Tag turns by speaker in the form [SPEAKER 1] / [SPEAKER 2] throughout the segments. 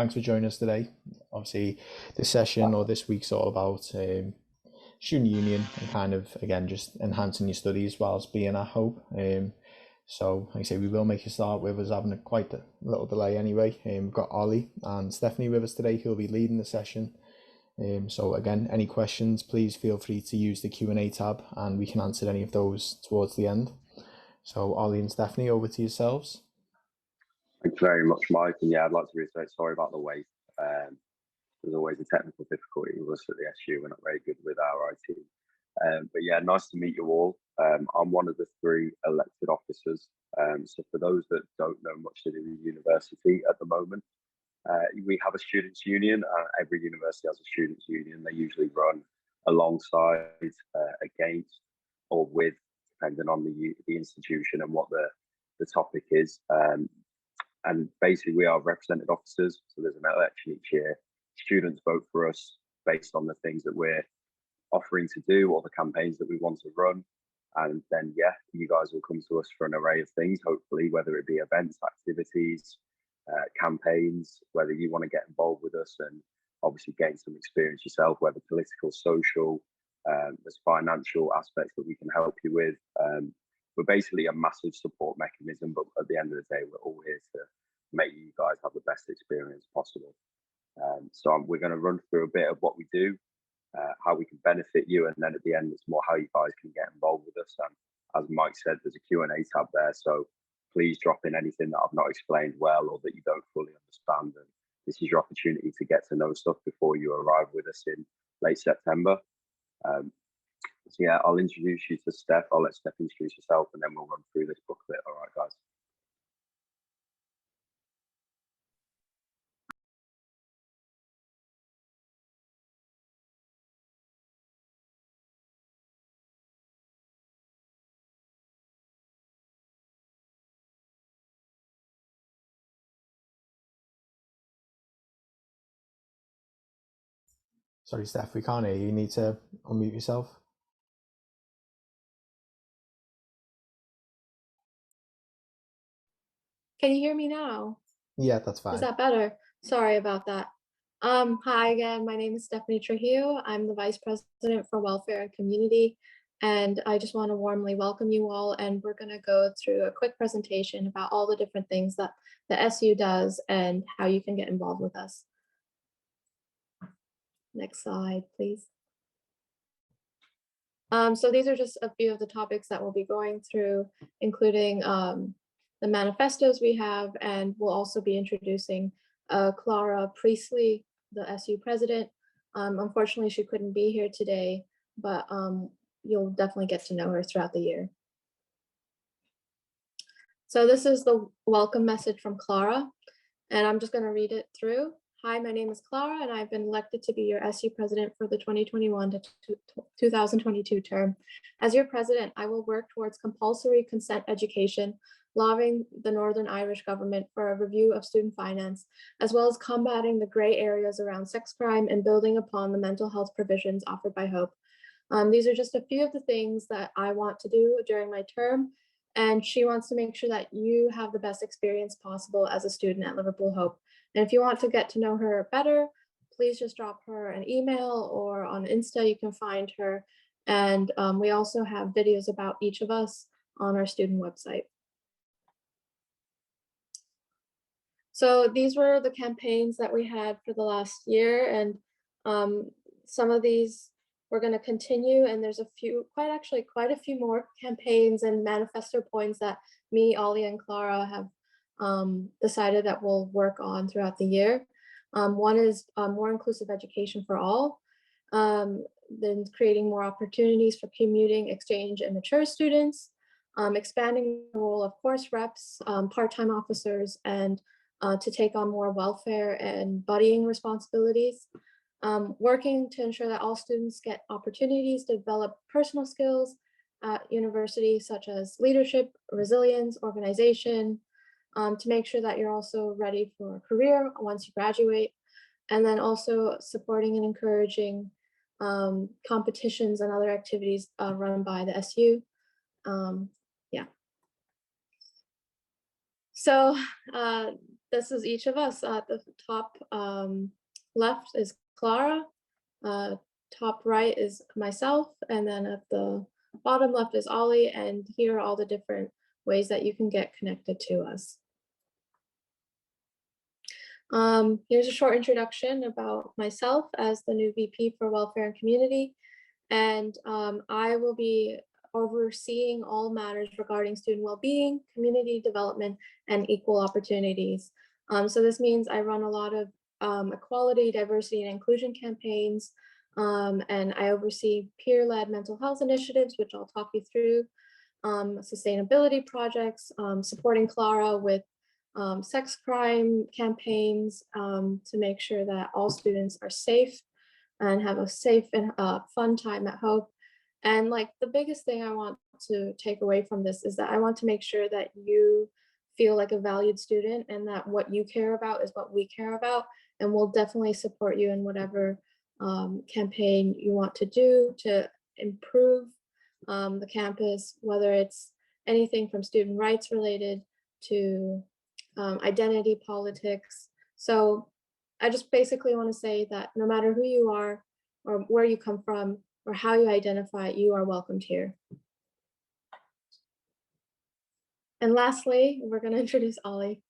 [SPEAKER 1] Thanks for joining us today. Obviously, this session or this week's all about student union and kind of, again, just enhancing your studies whilst being at Hope. So, like I say, we will make a start with us having quite a little delay anyway. We've got Ollie and Stephanie with us today who'll be leading the session. So again, any questions, please feel free to use the Q&A tab and we can answer any of those towards the end. So Ollie and Stephanie, over to yourselves.
[SPEAKER 2] Thanks very much, Mike. And yeah, I'd like to reiterate, sorry about the wait. There's always a technical difficulty with us at the SU. We're not very good with our IT. But yeah, nice to meet you all. I'm one of the 3 elected officers. So for those that don't know much to do with university at the moment, we have a students' union. Every university has a students' union. They usually run alongside, against, or with, depending on the institution and what the topic is. And basically, we are represented officers. So there's an election each year. Students vote for us based on the things that we're offering to do or the campaigns that we want to run. And then, yeah, you guys will come to us for an array of things, hopefully, whether it be events, activities, campaigns, whether you want to get involved with us and obviously gain some experience yourself, whether political, social, there's financial aspects that we can help you with. We're basically a massive support mechanism, but at the end of the day, we're all here to make you guys have the best experience possible. So we're going to run through a bit of what we do, how we can benefit you, and then at the end, it's more how you guys can get involved with us. And as Mike said, there's a Q&A tab there, so please drop in anything that I've not explained well or that you don't fully understand. And this is your opportunity to get to know stuff before you arrive with us in late September. So yeah, I'll introduce you to Steph. I'll let Steph introduce herself and then we'll run through this booklet. All right, guys.
[SPEAKER 1] Sorry, Steph, we can't hear you. You need to unmute yourself.
[SPEAKER 3] Can you hear me now?
[SPEAKER 1] Yeah, that's fine.
[SPEAKER 3] Is that better? Sorry about that. Hi again, my name is Stephanie Trujillo. I'm the Vice President for Welfare and Community, and I just want to warmly welcome you all, and we're going to go through a quick presentation about all the different things that the SU does and how you can get involved with us. Next slide, please. So these are just a few of the topics that we'll be going through, including the manifestos we have, and we'll also be introducing Clara Priestley, the SU president. Unfortunately, she couldn't be here today, but you'll definitely get to know her throughout the year. So this is the welcome message from Clara, and I'm just going to read it through. Hi, my name is Clara, and I've been elected to be your SU president for the 2021 to 2022 term. As your president, I will work towards compulsory consent education, lobbying the Northern Irish government for a review of student finance, as well as combating the gray areas around sex crime and building upon the mental health provisions offered by Hope. These are just a few of the things that I want to do during my term, and she wants to make sure that you have the best experience possible as a student at Liverpool Hope. And if you want to get to know her better, please just drop her an email, or on Insta you can find her. And we also have videos about each of us on our student website. So these were the campaigns that we had for the last year, and some of these we're going to continue, and there's quite a few more campaigns and manifesto points that me, Ollie, and Clara have decided that we'll work on throughout the year. One is more inclusive education for all, then creating more opportunities for commuting, exchange, and mature students, expanding the role of course reps, part-time officers, and to take on more welfare and buddying responsibilities, working to ensure that all students get opportunities to develop personal skills at university, such as leadership, resilience, organization, to make sure that you're also ready for a career once you graduate, and then also supporting and encouraging competitions and other activities run by the SU. Yeah. So this is each of us. At the top left is Clara, top right is myself, and then at the bottom left is Ollie, and here are all the different ways that you can get connected to us. Here's a short introduction about myself as the new VP for Welfare and Community, and I will be overseeing all matters regarding student well-being, community development, and equal opportunities. So this means I run a lot of equality, diversity, and inclusion campaigns, and I oversee peer-led mental health initiatives, which I'll talk you through, sustainability projects, supporting Clara with sex crime campaigns to make sure that all students are safe and have a safe and fun time at Hope. And like the biggest thing I want to take away from this is that I want to make sure that you feel like a valued student and that what you care about is what we care about. And we'll definitely support you in whatever campaign you want to do to improve the campus, whether it's anything from student rights related to identity politics. So I just basically want to say that no matter who you are or where you come from or how you identify, you are welcomed here. And lastly, we're going to introduce Ollie.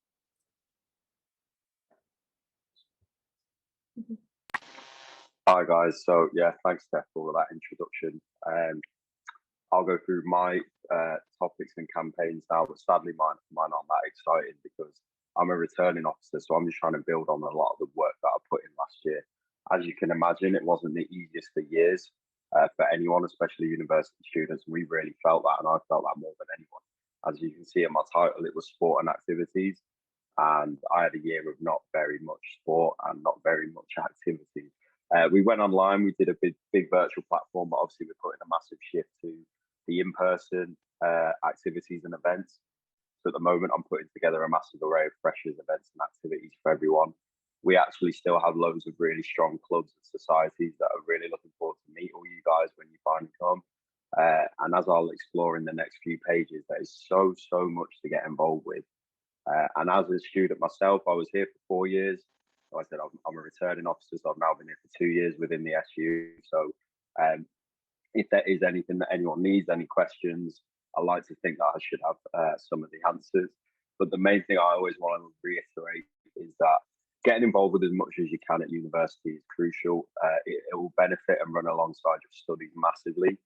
[SPEAKER 2] Hi guys, so yeah, thanks Steph for all of that introduction. I'll go through my topics and campaigns now, but sadly mine aren't that exciting because I'm a returning officer, so I'm just trying to build on a lot of the work that I put in last year. As you can imagine, it wasn't the easiest for years for anyone, especially university students. We really felt that, and I felt that more than anyone. As you can see in my title, it was sport and activities, and I had a year of not very much sport and not very much activity. We went online, we did a big virtual platform, but obviously we're putting a massive shift to the in-person activities and events. So at the moment, I'm putting together a massive array of freshers events and activities for everyone. We actually still have loads of really strong clubs and societies that are really looking forward to meet all you guys when you finally come. And as I'll explore in the next few pages, there is so much to get involved with. And as a student myself, I was here for 4 years. Like I said, I'm a returning officer, so I've now been here for 2 years within the SU. So if there is anything that anyone needs, any questions, I like to think that I should have some of the answers. But the main thing I always want to reiterate is that getting involved with as much as you can at university is crucial. It will benefit and run alongside your studies massively.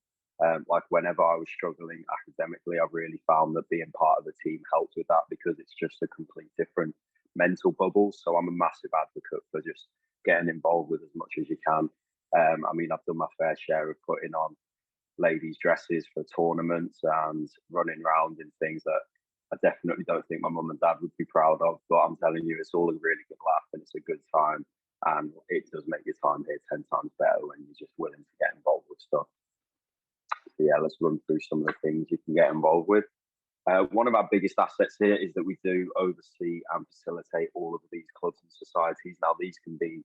[SPEAKER 2] Like whenever I was struggling academically, I've really found that being part of the team helped with that because it's just a complete different mental bubble. So I'm a massive advocate for just getting involved with as much as you can. I mean, I've done my fair share of putting on ladies' dresses for tournaments and running around in things that I definitely don't think my mum and dad would be proud of. But I'm telling you, it's all a really good laugh and it's a good time. And it does make your time here 10 times better when you're just willing to get involved with stuff. So yeah, let's run through some of the things you can get involved with. One of our biggest assets here is that we do oversee and facilitate all of these clubs and societies. Now, these can be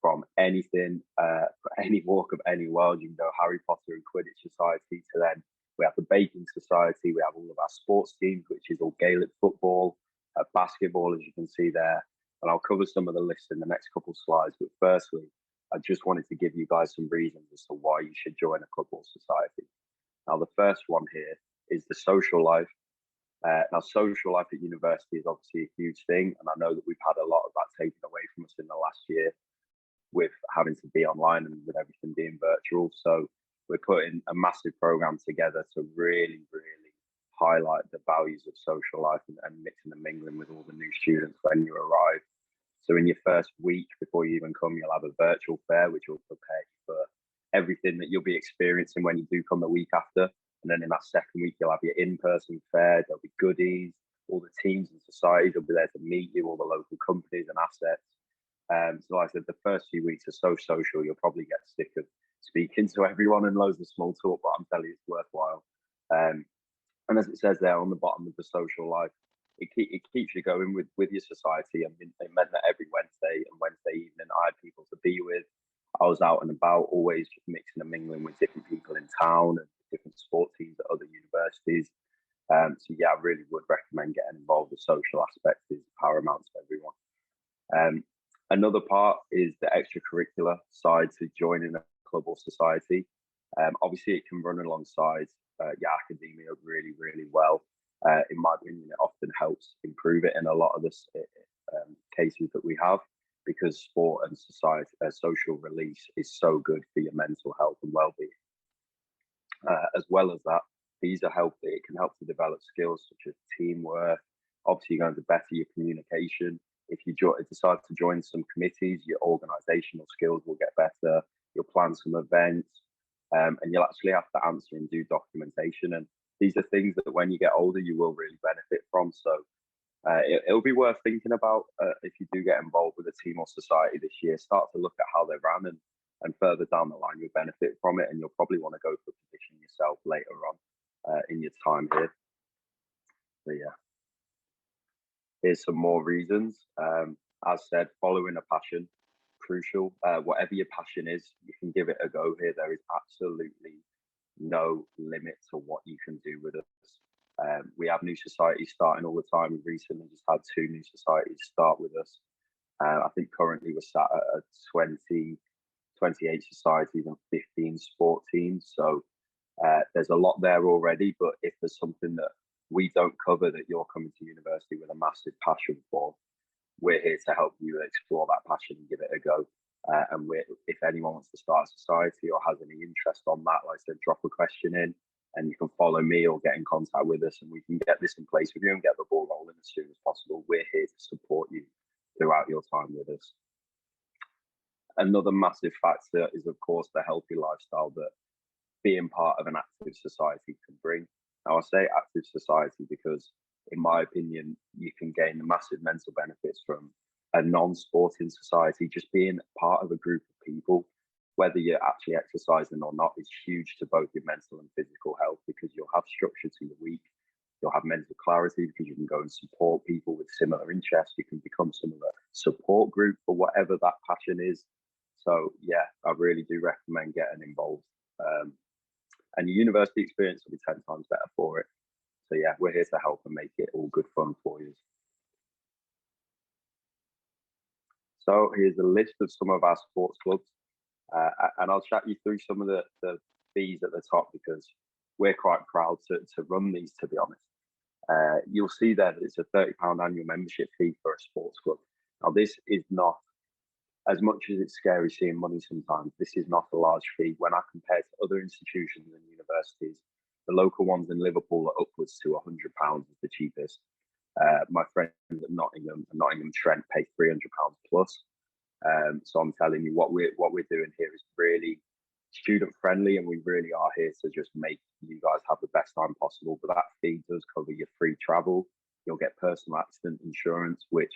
[SPEAKER 2] from anything, for any walk of any world. You can go Harry Potter and Quidditch Society to then we have the Baking Society. We have all of our sports teams, which is all Gaelic football, basketball, as you can see there. And I'll cover some of the lists in the next couple of slides. But firstly, I just wanted to give you guys some reasons as to why you should join a club or society. Now, the first one here is the social life. Now, social life at university is obviously a huge thing. And I know that we've had a lot of that taken away from us in the last year with having to be online and with everything being virtual. So we're putting a massive program together to really highlight the values of social life and mixing and mingling with all the new students when you arrive. So in your first week before you even come, you'll have a virtual fair, which will prepare you for everything that you'll be experiencing when you do come the week after. And then in that second week, you'll have your in-person fair. There'll be goodies, all the teams and societies will be there to meet you, all the local companies and assets. So like I said, the first few weeks are so social, you'll probably get sick of speaking to everyone and loads of small talk, but I'm telling you, it's worthwhile. And as it says there on the bottom of the social life, it keeps you going with your society. I mean, it meant that every Wednesday and Wednesday evening, I had people to be with. I was out and about, always just mixing and mingling with different people in town and different sport teams at other universities. So yeah, I really would recommend getting involved. The social aspect is paramount to everyone. Another part is the extracurricular side to joining a club or society. Obviously, it can run alongside your academia really, really well. In my opinion, it often helps improve it in a lot of the cases that we have, because sport and society, social release is so good for your mental health and well-being. As well as that, these are healthy. It can help to develop skills such as teamwork. Obviously, you're going to better your communication. If you decide to join some committees, your organisational skills will get better. You'll plan some events, and you'll actually have to answer and do documentation. And these are things that when you get older, you will really benefit from. So it'll be worth thinking about if you do get involved with a team or society this year. Start to look at how they ran, and further down the line, you'll benefit from it, and you'll probably want to go for a position yourself later on in your time here. So yeah, here's some more reasons. As said, following a passion, crucial. Whatever your passion is, you can give it a go here. There is absolutely no limit to what you can do with us. We have new societies starting all the time. We recently just had 2 new societies start with us. I think currently we're sat at 28 societies and 15 sport teams. So there's a lot there already, but if there's something that we don't cover that you're coming to university with a massive passion for, we're here to help you explore that passion and give it a go. And if anyone wants to start a society or has any interest on that, like I said, drop a question in and you can follow me or get in contact with us, and we can get this in place with you and get the ball rolling as soon as possible. We're here to support you throughout your time with us. Another massive factor is, of course, the healthy lifestyle that being part of an active society can bring. Now, I say active society because, in my opinion, you can gain massive mental benefits from a non-sporting society. Just being part of a group of people, whether you're actually exercising or not, is huge to both your mental and physical health, because you'll have structure to your week. You'll have mental clarity because you can go and support people with similar interests. You can become some of a support group for whatever that passion is. So yeah, I really do recommend getting involved. And your university experience will be 10 times better for it. So yeah, we're here to help and make it all good fun for you. So here's a list of some of our sports clubs. And I'll chat you through some of the fees at the top, because we're quite proud to run these, to be honest. You'll see there that it's a £30 annual membership fee for a sports club. Now, this is not, as much as it's scary seeing money sometimes, this is not a large fee. When I compare to other institutions and universities, the local ones in Liverpool are upwards to £100 is the cheapest. My friends at Nottingham Trent pay £300 plus. So I'm telling you, what we're doing here is really student friendly, and we really are here to just make you guys have the best time possible. But that fee does cover your free travel. You'll get personal accident insurance, which,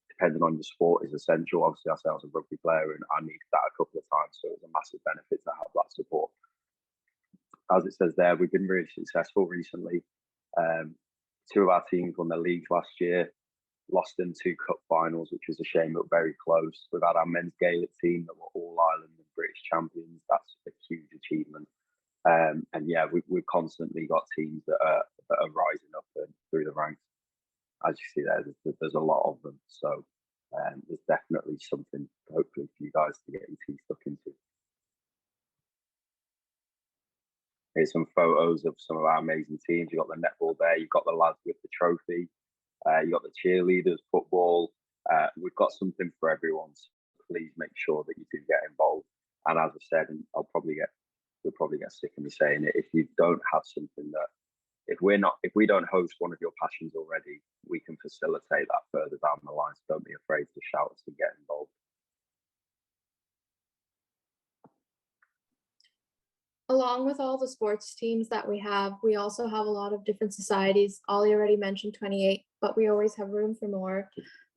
[SPEAKER 2] depending on your sport, is essential. Obviously, I was a rugby player and I needed that a couple of times, so it's a massive benefit to have that support. As it says there, we've been really successful recently. 2 of our teams won the league last year, lost in 2 cup finals, which was a shame, but very close. We've had our men's Gaelic team that were all Ireland and British champions. That's a huge achievement. And yeah, we've constantly got teams that are rising up and through the ranks. As you see there's a lot of them. So there's definitely something, hopefully, for you guys to get your teeth stuck into. Here's some photos of some of our amazing teams. You've got the netball there. You've got the lads with the trophy. You've got the cheerleaders, football. We've got something for everyone. So please make sure that you do get involved. And as I said, and you'll probably get sick of me saying it, if you don't have something that, if we don't host one of your passions already, we can facilitate that further down the line. So don't be afraid to shout us and get involved.
[SPEAKER 3] Along with all the sports teams that we also have a lot of different societies. Ollie already mentioned 28, but we always have room for more.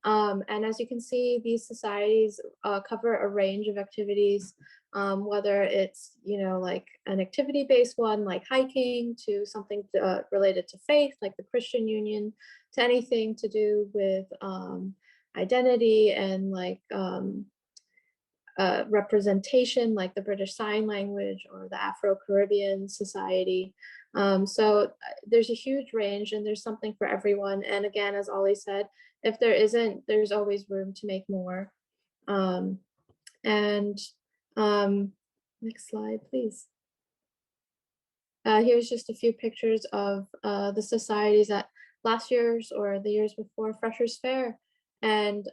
[SPEAKER 3] And as you can see, these societies cover a range of activities, whether it's, like an activity-based one like hiking, to something related to faith like the Christian Union, to anything to do with identity and like representation like the British Sign Language or the Afro-Caribbean Society. So there's a huge range and there's something for everyone. And again, as Ollie said, if there isn't, there's always room to make more. And next slide, please. Here's just a few pictures of the societies at last year's or the years before Freshers Fair. And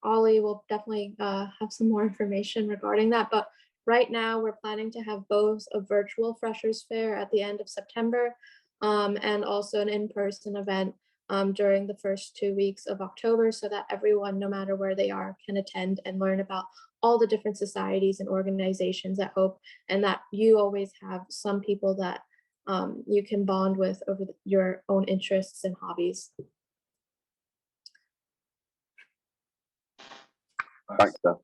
[SPEAKER 3] Ollie will definitely have some more information regarding that. But right now we're planning to have both a virtual Freshers Fair at the end of September and also an in-person event during the first 2 weeks of October, so that everyone, no matter where they are, can attend and learn about all the different societies and organizations at Hope, and that you always have some people that you can bond with over your own interests and hobbies.
[SPEAKER 2] Thanks, Steph.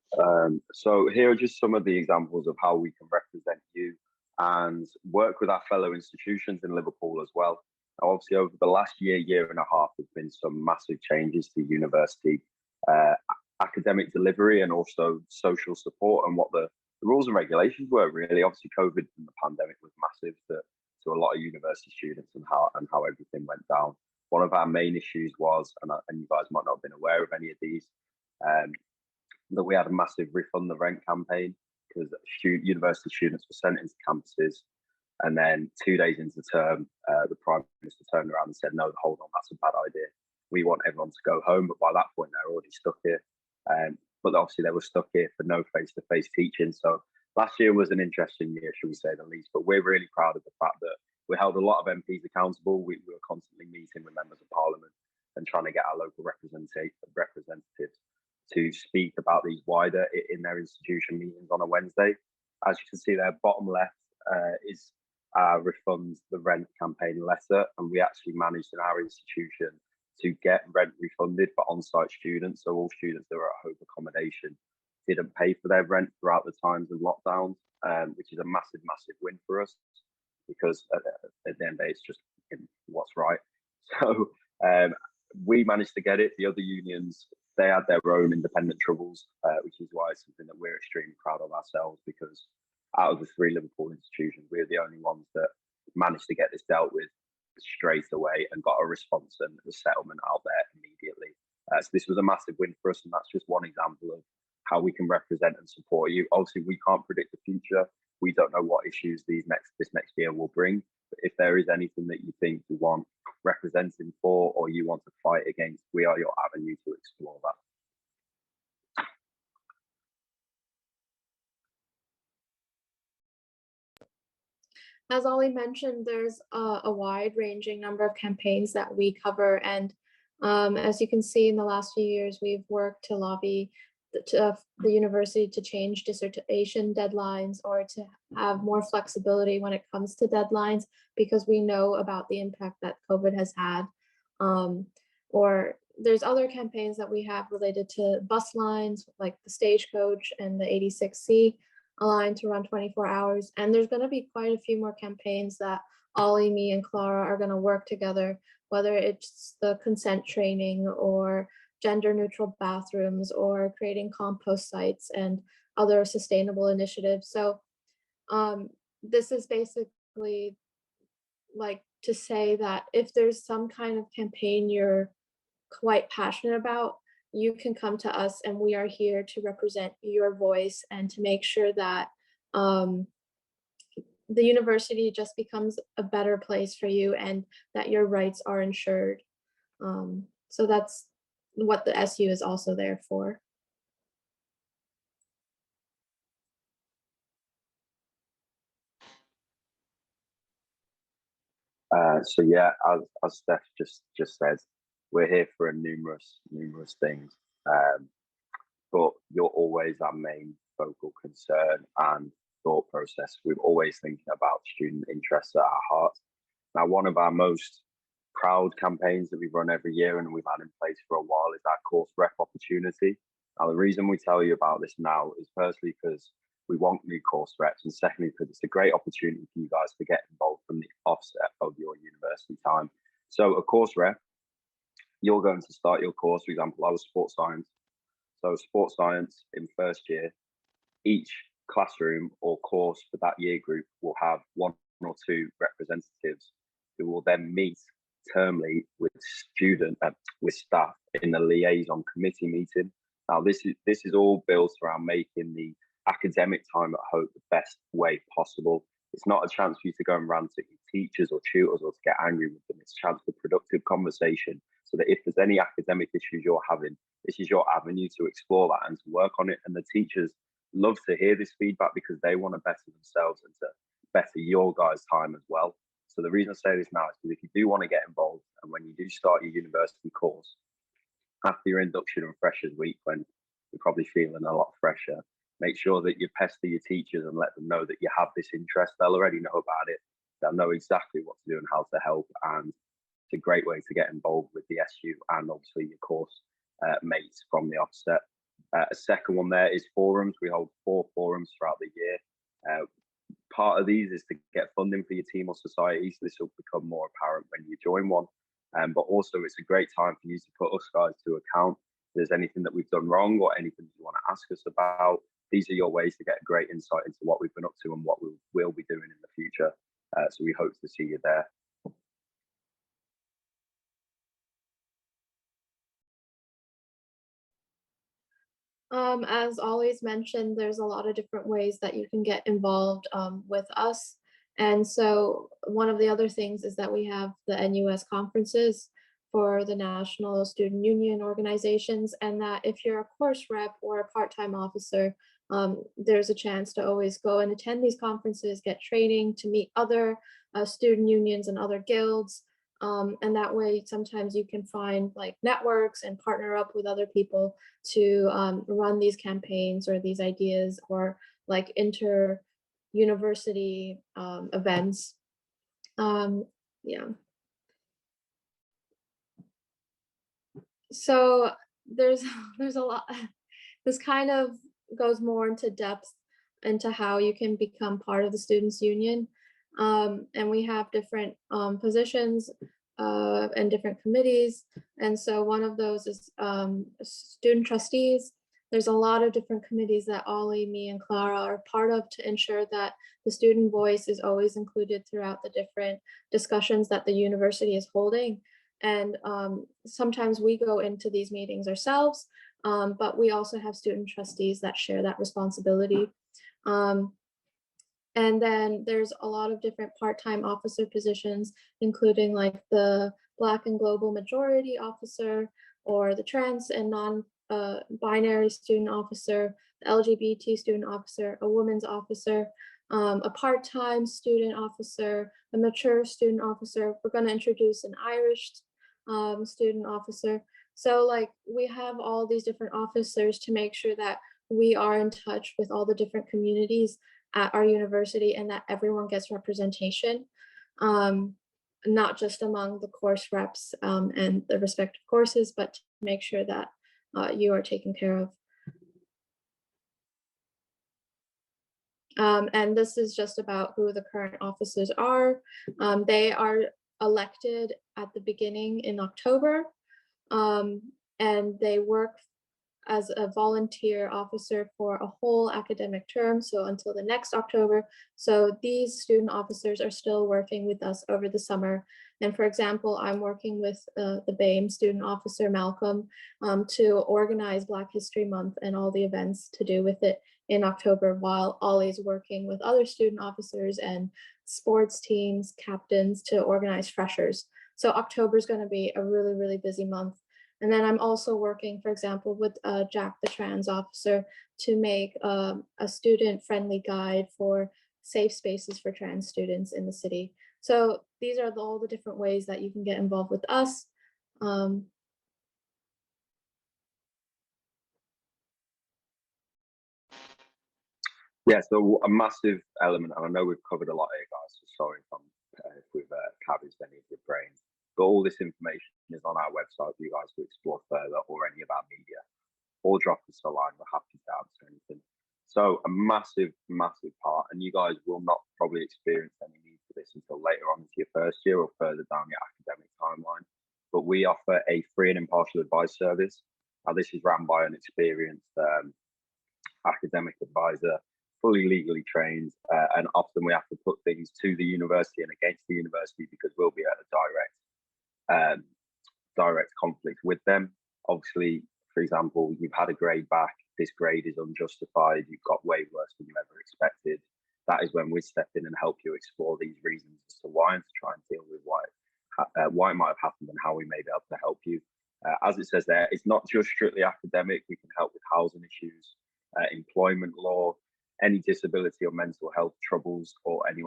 [SPEAKER 2] So here are just some of the examples of how we can represent you and work with our fellow institutions in Liverpool as well. Obviously, over the last year and a half, there's been some massive changes to university academic delivery and also social support and what the rules and regulations were, really. Obviously, COVID and the pandemic was massive to a lot of university students and how everything went down. One of our main issues was, and you guys might not have been aware of any of these, that we had a massive refund the rent campaign because university students were sent into campuses, and then 2 days into term, the Prime Minister turned around and said, no, hold on, that's a bad idea. We want everyone to go home, but by that point, they're already stuck here. But obviously, they were stuck here for no face-to-face teaching. So last year was an interesting year, should we say the least. But we're really proud of the fact that we held a lot of MPs accountable. We were constantly meeting with members of Parliament and trying to get our local representatives to speak about these wider in their institution meetings on a Wednesday. As you can see there, bottom left is our Refund the Rent campaign letter, and we actually managed in our institution to get rent refunded for on-site students. So all students that were at Hope accommodation didn't pay for their rent throughout the times of lockdown, which is a massive, massive win for us, because at the end of the day, it's just what's right. So we managed to get it. The other unions, they had their own independent troubles, which is why it's something that we're extremely proud of ourselves, because out of the 3 Liverpool institutions, we're the only ones that managed to get this dealt with straight away and got a response and a settlement out there immediately. So this was a massive win for us, and that's just one example of how we can represent and support you. Obviously, we can't predict the future. We don't know what issues this next year will bring. But if there is anything that you think you want representing for, or you want to fight against, we are your avenue to explore that.
[SPEAKER 3] As Ollie mentioned, there's a wide-ranging number of campaigns that we cover, and as you can see, in the last few years, we've worked to lobby the university to change dissertation deadlines or to have more flexibility when it comes to deadlines, because we know about the impact that COVID has had. Or there's other campaigns that we have related to bus lines, like the Stagecoach and the 86C line to run 24 hours. And there's going to be quite a few more campaigns that Ollie, me, and Clara are going to work together, whether it's the consent training or gender neutral bathrooms or creating compost sites and other sustainable initiatives. So this is basically like to say that if there's some kind of campaign you're quite passionate about, you can come to us, and we are here to represent your voice and to make sure that the university just becomes a better place for you and that your rights are ensured. So that's what the SU is also there for.
[SPEAKER 2] So yeah, as Steph just said, we're here for numerous things, but you're always our main focal concern and thought process. We're always thinking about student interests at our heart. Now, one of our most proud campaigns that we run every year and we've had in place for a while is our course rep opportunity. Now, the reason we tell you about this now is firstly because we want new course reps, and secondly because it's a great opportunity for you guys to get involved from the offset of your university time. So a course rep, you're going to start your course. For example, I was sports science. So sports science in first year, each classroom or course for that year group will have 1 or 2 representatives who will then meet termly with staff in the liaison committee meeting. Now, this is all built around making the academic time at Hope the best way possible. It's not a chance for you to go and rant at your teachers or tutors or to get angry with them. It's a chance for productive conversation, so that if there's any academic issues you're having, this is your avenue to explore that and to work on it. And the teachers love to hear this feedback because they want to better themselves and to better your guys' time as well. So the reason I say this now is because if you do want to get involved, and when you do start your university course, after your induction and freshers week, when you're probably feeling a lot fresher, make sure that you pester your teachers and let them know that you have this interest. They'll already know about it. They'll know exactly what to do and how to help. And it's a great way to get involved with the SU and obviously your course mates from the offset. A second one there is forums. We hold 4 forums throughout the year. Part of these is to get funding for your team or society, so this will become more apparent when you join one. But also, it's a great time for you to put us guys to account. If there's anything that we've done wrong or anything you want to ask us about, these are your ways to get a great insight into what we've been up to and what we will be doing in the future. So we hope to see you there.
[SPEAKER 3] As always mentioned, there's a lot of different ways that you can get involved with us. And so one of the other things is that we have the NUS conferences for the National Student Union organizations, and that if you're a course rep or a part-time officer, there's a chance to always go and attend these conferences, get training, to meet other student unions and other guilds. And that way, sometimes you can find like networks and partner up with other people to run these campaigns or these ideas, or like inter-university events. Yeah. So there's a lot. This kind of goes more into depth into how you can become part of the students union. And we have different positions and different committees. And so one of those is student trustees. There's a lot of different committees that Ollie, me, and Clara are part of to ensure that the student voice is always included throughout the different discussions that the university is holding. And sometimes we go into these meetings ourselves, but we also have student trustees that share that responsibility. And then there's a lot of different part-time officer positions, including like the Black and Global Majority Officer, or the Trans and Non-Binary Student Officer, the LGBT Student Officer, a Women's Officer, a part-time student officer, a mature student officer. We're going to introduce an Irish student officer. So like we have all these different officers to make sure that we are in touch with all the different communities at our university and that everyone gets representation, not just among the course reps and the respective courses, but to make sure that you are taken care of. And this is just about who the current officers are. They are elected at the beginning in October, and they work as a volunteer officer for a whole academic term, so until the next October. So these student officers are still working with us over the summer. And for example, I'm working with the BAME student officer, Malcolm, to organize Black History Month and all the events to do with it in October, while Ollie's working with other student officers and sports teams, captains, to organize freshers. So October is going to be a really, really busy month. And then I'm also working, for example, with Jack, the trans officer, to make a student-friendly guide for safe spaces for trans students in the city. So these are all the different ways that you can get involved with us.
[SPEAKER 2] Yeah, so a massive element, and I know we've covered a lot here, guys, so sorry if we've cabaged any of your brains. But all this information is on our website for you guys to explore further, or any of our media, or drop us a line. We're happy to answer anything. So a massive, massive part, and you guys will not probably experience any need for this until later on into your first year or further down your academic timeline. But we offer a free and impartial advice service. Now, this is run by an experienced academic advisor, fully legally trained, and often we have to put things to the university and against the university because we'll be at a direct conflict with them. Obviously, for example, you've had a grade back, this grade is unjustified, you've got way worse than you ever expected. That is when we step in and help you explore these reasons as to why, and to try and deal with why it might have happened and how we may be able to help you. As it says there, it's not just strictly academic. We can help with housing issues, employment law, any disability or mental health troubles, or any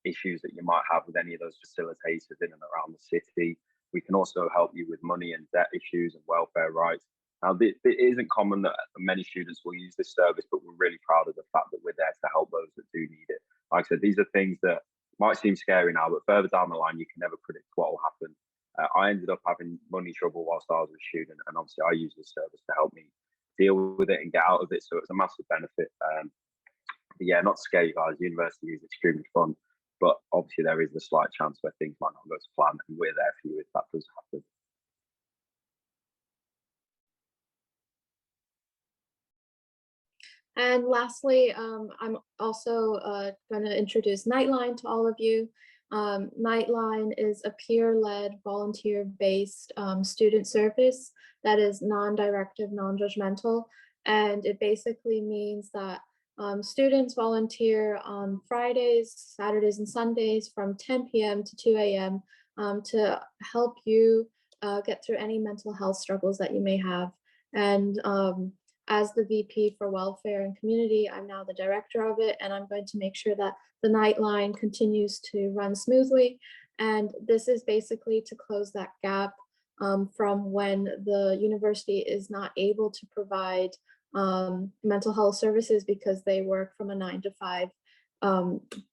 [SPEAKER 2] issues that you might have with any of those facilitators in and around the city. We can also help you with money and debt issues and welfare rights. Now, it isn't common that many students will use this service, but we're really proud of the fact that we're there to help those that do need it. Like I said, these are things that might seem scary now, but further down the line, you can never predict what will happen. I ended up having money trouble whilst I was a student, and obviously I use this service to help me deal with it and get out of it. So it's a massive benefit. But yeah, not to scare you guys, university is extremely fun, but obviously there is a slight chance where things might not go to plan, and we're there for you if that does happen.
[SPEAKER 3] And lastly, I'm also going to introduce Nightline to all of you. Nightline is a peer-led, volunteer-based student service that is non-directive, non-judgmental, and it basically means that students volunteer on Fridays, Saturdays, and Sundays from 10 p.m. to 2 a.m. To help you get through any mental health struggles that you may have. And as the VP for Welfare and Community, I'm now the director of it, and I'm going to make sure that the Nightline continues to run smoothly. And this is basically to close that gap from when the university is not able to provide mental health services because they work from a 9 to 5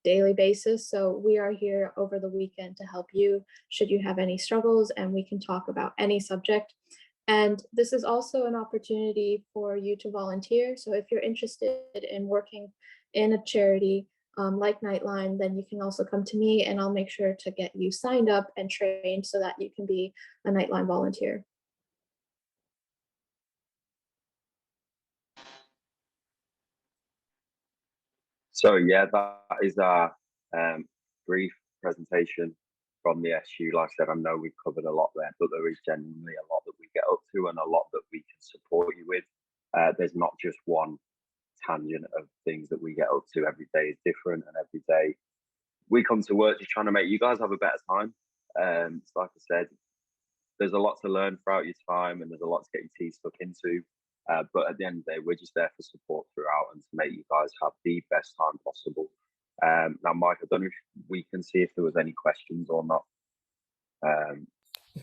[SPEAKER 3] daily basis. So we are here over the weekend to help you should you have any struggles, and we can talk about any subject. And this is also an opportunity for you to volunteer. So if you're interested in working in a charity like Nightline, then you can also come to me, and I'll make sure to get you signed up and trained so that you can be a Nightline volunteer.
[SPEAKER 2] So yeah, that is our brief presentation from the SU. Like I said, I know we've covered a lot there, but there is genuinely a lot that we get up to and a lot that we can support you with. There's not just one tangent of things that we get up to. Every day is different, and every day we come to work just trying to make you guys have a better time. So like I said, there's a lot to learn throughout your time, and there's a lot to get your teeth stuck into. But at the end of the day, we're just there for support throughout and to make you guys have the best time possible. Now, Mike, I don't know if we can see if there was any questions or not.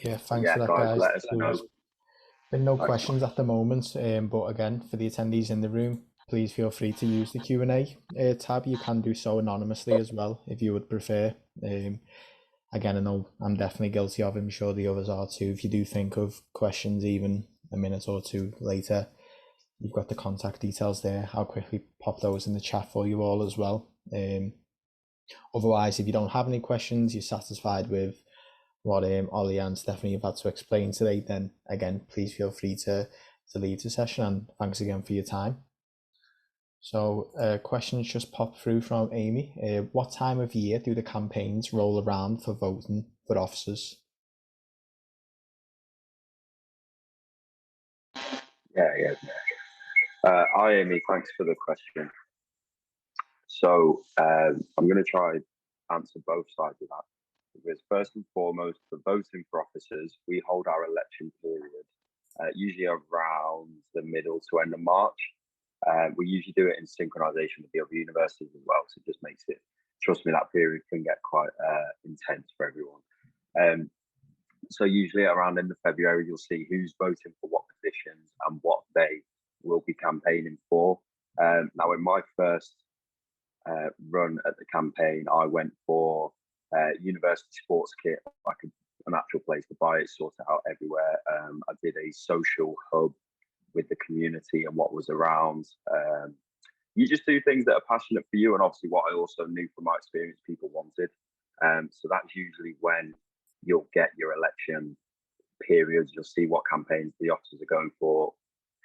[SPEAKER 1] Yeah, thanks for that, guys.
[SPEAKER 2] Let us know.
[SPEAKER 1] There's been no questions at the moment, but again, for the attendees in the room, please feel free to use the Q&A tab. You can do so anonymously as well, if you would prefer. Again, I know I'm definitely guilty of it. I'm sure the others are too. If you do think of questions even a minute or two later, you've got the contact details there. I'll quickly pop those in the chat for you all as well. Otherwise, if you don't have any questions, you're satisfied with what Ollie and Stephanie have had to explain today, then again, please feel free to leave the session, and thanks again for your time. So questions just popped through from Amy. What time of year do the campaigns roll around for voting for officers?
[SPEAKER 2] Yeah. Hi, Amy. Thanks for the question. So I'm going to try and answer both sides of that. Because first and foremost, for voting for officers, we hold our election period usually around the middle to end of March. We usually do it in synchronization with the other universities as well, so it just makes it, trust me, that period can get quite intense for everyone. So usually around end of February, you'll see who's voting for what positions and what they will be campaigning for. Now, in my first run at the campaign, I went for university sports kit, like an actual place to buy it, sort it out everywhere. I did a social hub with the community and what was around. You just do things that are passionate for you, and obviously what I also knew from my experience people wanted. So that's usually when you'll get your election periods. You'll see what campaigns the officers are going for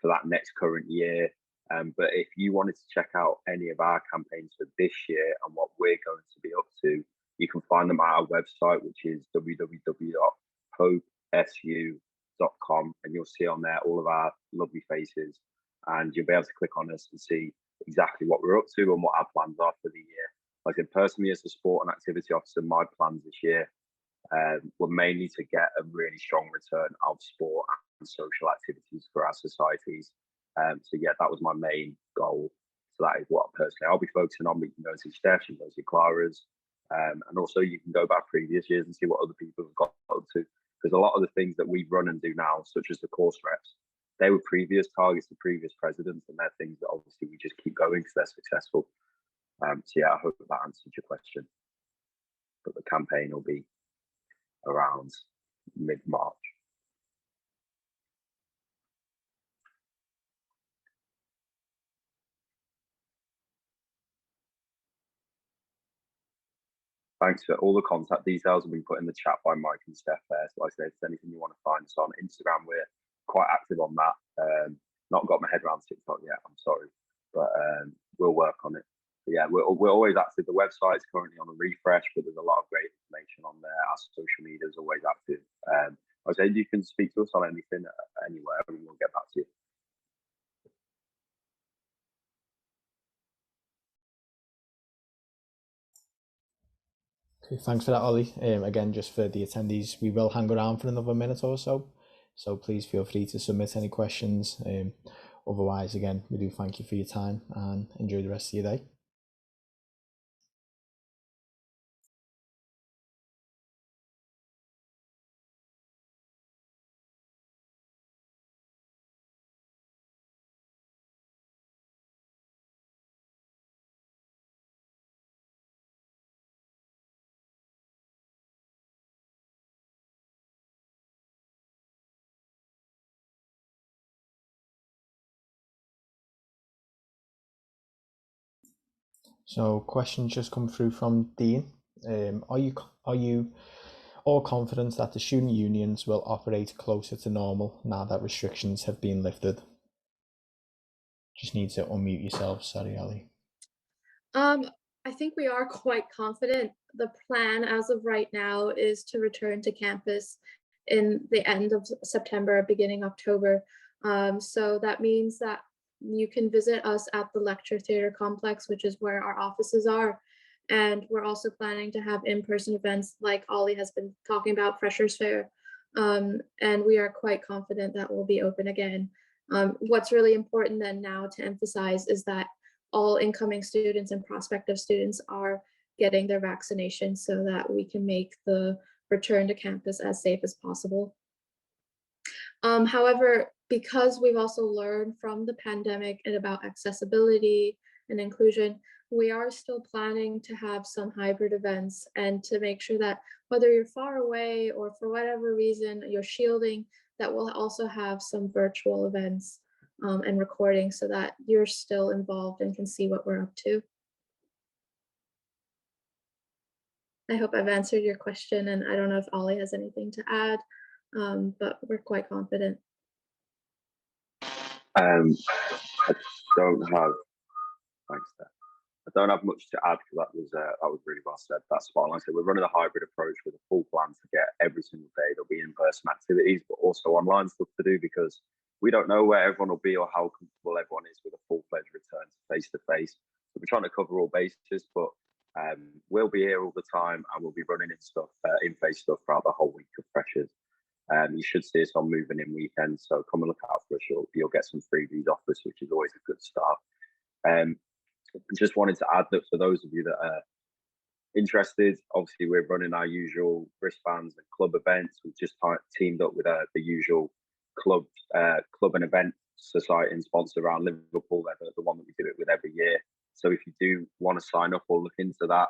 [SPEAKER 2] that next current year. But if you wanted to check out any of our campaigns for this year and what we're going to be up to, you can find them at our website, which is www.hopesu.org. nauspod.com, and you'll see on there all of our lovely faces, and you'll be able to click on us and see exactly what we're up to and what our plans are for the year. Like I said, personally, as a sport and activity officer, my plans this year were mainly to get a really strong return of sport and social activities for our societies. So yeah, that was my main goal. So that is what personally I'll be focusing on. We can go to Steph, you can go to Clara's, and also you can go back previous years and see what other people have got up to. Because a lot of the things that we run and do now, such as the course reps, they were previous targets of previous presidents, and they're things that obviously we just keep going because they're successful. So yeah, I hope that answered your question. But the campaign will be around mid-March. Thanks for all the contact details have been put in the chat by Mike and Steph there. So like I said, if there's anything you want to find us on Instagram, we're quite active on that. Not got my head around TikTok yet, I'm sorry, but we'll work on it. But yeah, we're always active. The website's currently on a refresh, but there's a lot of great information on there. Our social media is always active. I said you can speak to us on anything, anywhere, and we'll get back to you.
[SPEAKER 1] Okay, thanks for that, Ollie. Again, just for the attendees, we will hang around for another minute or so. So please feel free to submit any questions. Otherwise, again, we do thank you for your time and enjoy the rest of your day. So questions just come through from Dean. Are you all confident that the student unions will operate closer to normal now that restrictions have been lifted? Just need to unmute yourself. Sorry, Ali.
[SPEAKER 3] I think we are quite confident. The plan as of right now is to return to campus in the end of September, beginning October. So that means that you can visit us at the lecture theater complex, which is where our offices are. And we're also planning to have in-person events like Ollie has been talking about, Freshers Fair. And we are quite confident that we'll be open again. What's really important then now to emphasize is that all incoming students and prospective students are getting their vaccination so that we can make the return to campus as safe as possible. However, because we've also learned from the pandemic and about accessibility and inclusion, we are still planning to have some hybrid events and to make sure that whether you're far away or for whatever reason you're shielding, that we'll also have some virtual events and recording so that you're still involved and can see what we're up to. I hope I've answered your question, and I don't know if Ollie has anything to add, but we're quite confident.
[SPEAKER 2] I don't have, thanks, Steph. I don't have much to add because that was really well said. That's spot on. Like I said, we're running a hybrid approach with a full plan to get every single day. There'll be in-person activities, but also online stuff to do because we don't know where everyone will be or how comfortable everyone is with a full-fledged return to face-to-face. So we're trying to cover all bases, but we'll be here all the time and we'll be running in-face stuff throughout the whole week of Freshers. You should see us on moving in weekends, so come and look out for us. You'll get some freebies off us, which is always a good start. Just wanted to add that for those of you that are interested, obviously we're running our usual wristbands and club events. We've just teamed up with the usual club and event society and sponsor around Liverpool. They're the one that we do it with every year. So if you do want to sign up or look into that,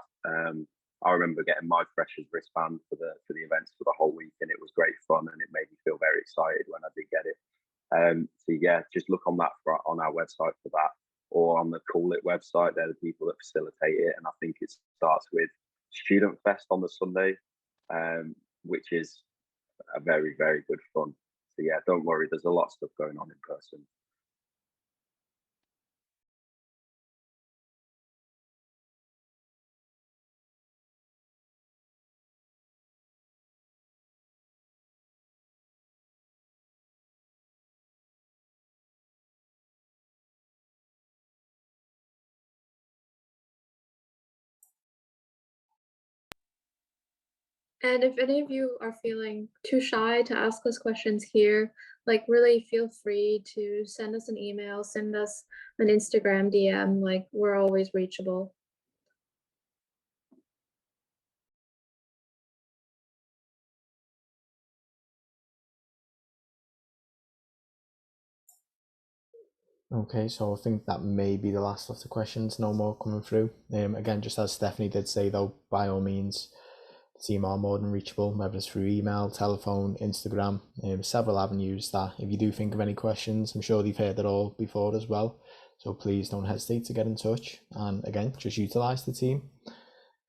[SPEAKER 2] I remember getting my Freshers wristband for the events for the whole week, and it was great fun, and it made me feel very excited when I did get it. So yeah, just look on our website for that, or on the Call It website. They're the people that facilitate it, and I think it starts with Student Fest on the Sunday, which is a very, very good fun. So yeah, don't worry, there's a lot of stuff going on in person.
[SPEAKER 3] And if any of you are feeling too shy to ask us questions here, like really feel free to send us an email, send us an Instagram DM, like we're always reachable.
[SPEAKER 1] Okay, so I think that may be the last of the questions. No more coming through. Again, just as Stephanie did say though, by all means, the team are more than reachable, whether it's through email, telephone, Instagram, several avenues that if you do think of any questions, I'm sure they've heard it all before as well. So please don't hesitate to get in touch. And again, just utilize the team.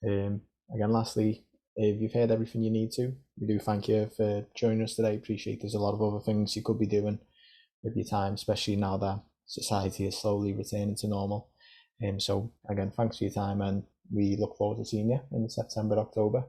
[SPEAKER 1] Again, lastly, if you've heard everything you need to, we do thank you for joining us today. Appreciate there's a lot of other things you could be doing with your time, especially now that society is slowly returning to normal. So again, thanks for your time, and we look forward to seeing you in September, October.